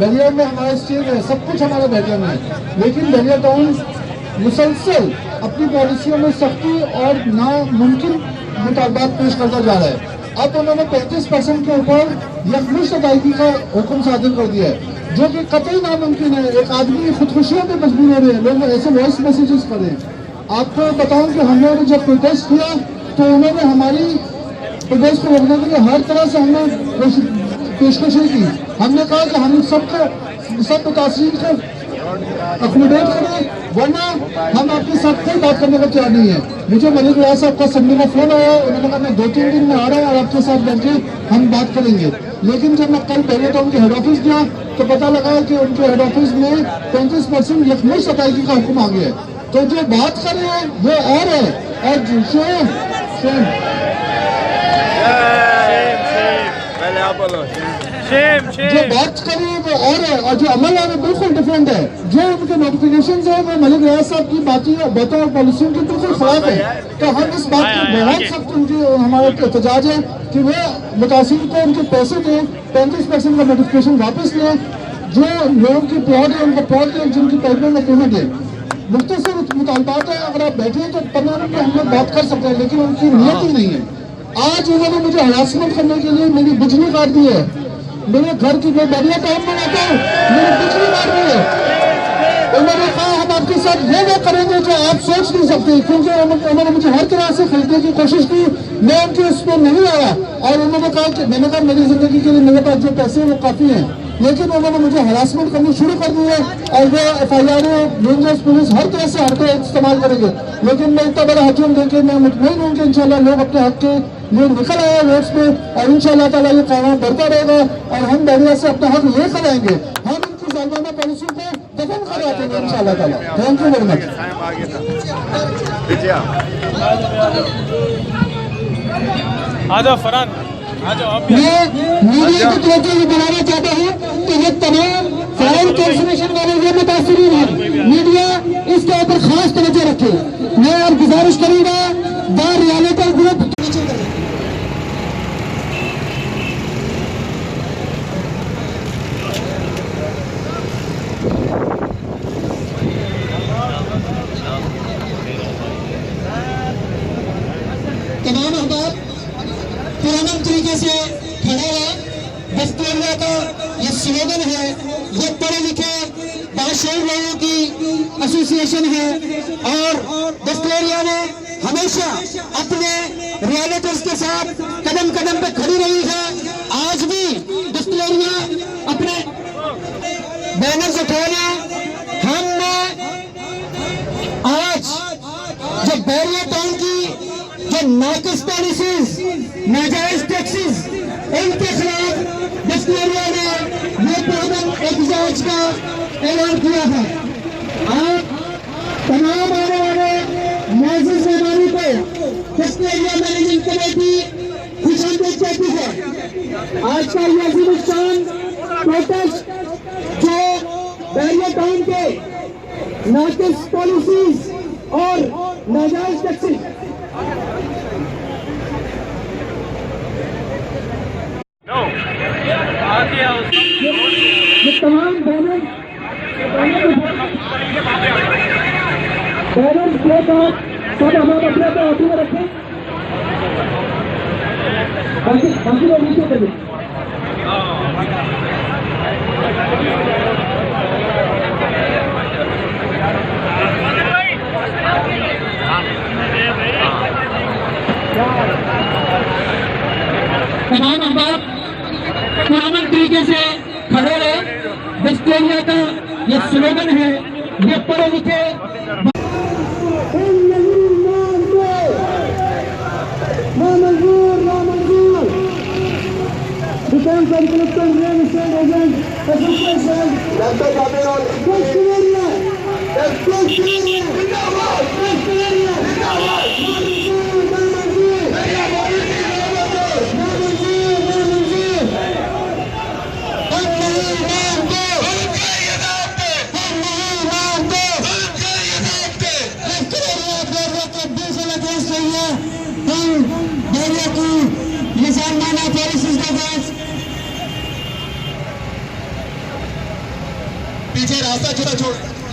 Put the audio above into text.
Barrier में हमारा stage है, सब कुछ हमारे बैरियर में है, लेकिन बैरियर टाउन मुसलसल अपनी पॉलिसियों में सख्ती और नामुमकिन मुतालबात पेश करता जा रहा है। अब उन्होंने 35% के ऊपर यकमुश्त अदायगी का हुक्म सादिर कर दिया है, जो कि कतई नामुमकिन है। एक आदमी खुदकुशियों पे मजबूर हो रहे हैं, लोग ऐसे वॉइस मैसेजेस कर रहे हैं। आपको बताऊं कि हम लोगों ने जब प्रोटेस्ट किया तो उन्होंने हमारी प्रोटेस्ट को रोकने के लिए हर तरह से हमने पेशकशें की। हमने कहा कि हम सब मुतासिरीन को अकोमोडेट करें, वरना हम आपके साथ कोई बात करने को तैयार नहीं है। मुझे मलिक रियाज साहब का संडे का फोन आया, उन्होंने कहा मैं 2-3 दिन में आ रहा हूँ और आपके साथ बैठ के हम बात करेंगे। लेकिन जब मैं कल पहले तो उनके हेड ऑफिस गया तो पता लगा कि उनके हेड ऑफिस में 35% यकमुश्त अदायगी का हुक्म आ गया है। तो जो बात कर रहे हैं वो और है, और जो बात कर रहे हैं वो और है, और जो अमल है वो बिल्कुल डिफरेंट है। जो उनके नोटिफिकेशन है वो मलिक रियाज साहब की बातों और पॉलिसियों की बिल्कुल खिलाफ है। तो हम इस बात की बहुत सख्त उनकी हमारा एहतजाज है कि वो मुतासिर को उनके पैसे दें, 35% का नोटिफिकेशन वापस लें, जो लोगों की प्लॉट है उनको प्लॉट दें, जिनकी पेमेंट में पेमेंट दें। मुख्तसर मुतालबात है, अगर आप बैठे तो 15 मिनट में हम लोग बात कर सकते हैं, लेकिन उनकी नीयत ही नहीं है। आज उन्होंने मुझे हरासमेंट करने के लिए मेरी बिजली काट दी है, मेरे घर की मैं बैरियर टाउन में रहता हूँ, मेरी बिजली काट दी है। उन्होंने कहा हम आपके साथ वो करेंगे जो आप सोच नहीं सकते, क्योंकि उन्होंने मुझे हर तरह से खरीदने की कोशिश की, मैं उनके उस पर नहीं आया। और उन्होंने कहा कि मैंने कहा मेरी जिंदगी के लिए मेरे पास जो पैसे हैं वो काफी हैं, लेकिन उन्होंने मुझे हरासमेंट करनी शुरू कर दी है और वो FIR रेंजर्स पुलिस हर तरह से हरकत इस्तेमाल करेंगे। लेकिन मैं इतना बड़ा हजम देकर मैं मुतमईन हूँ कि इंशाल्लाह लोग अपने हक के लिए निकल आए रोड्स पे, और इंशाल्लाह ताला ये काम बढ़ता रहेगा और हम बैरियर से अपना हक लेकर आएंगे। हम इनकी जालिमाना पॉलिसी को दफन करा देंगे इंशाल्लाह ताला। Thank you very much. आ जाओ फरहान, आ जाओ। मैं मीडिया की तरफ से बनाना चाहता हूँ कि ये तमाम फायर कॉर्पोरेशन वाले ये मुतासिरीन हैं, मीडिया इसके ऊपर खास तवज्जो रखे। मैं अब गुजारिश करूंगा द रियलिटी ग्रुप तमाम अहबाब पुराने तरीके से खड़े हैं। दस्तूरिया का ये स्लोगन है, ये पढ़े लिखे बाशऊर लोगों की एसोसिएशन है, और दस्तूरिया ने हमेशा अपने रियलिटीज के साथ कदम कदम पे खड़ी रही है। आज भी दस्तूरिया अपने बैनर्स उठाना, हमने आज जो बैरियर टाउन की जो नाकिस पॉलिसीज, नाजायज टैक्सेस, इनके खिलाफ दस्तूरिया ने ये पैदल एहतजाज का ऐलान किया है। आप तमाम आने वाले मौजूद मेहमानों को दस्तूरिया मैनेजिंग कमेटी खुशामदीद कहती है। आज का ये अजीमुशान प्रोटेस्ट जो बैरियर टाउन के नाकिस पॉलिसीज और नाजायज टैक्सेस ये तमाम बैनर के बाद सब हम अपने अपने हाथों में रखें, बाकी लोग नीचे करें। तमाम अहबाब पुराने तरीके से खड़े रहे। दस्तूरिया का ये स्लोगन है, ये पढ़े लिखे Defense and Collective Real Estate Agents Association. पीछे रास्ता छोड़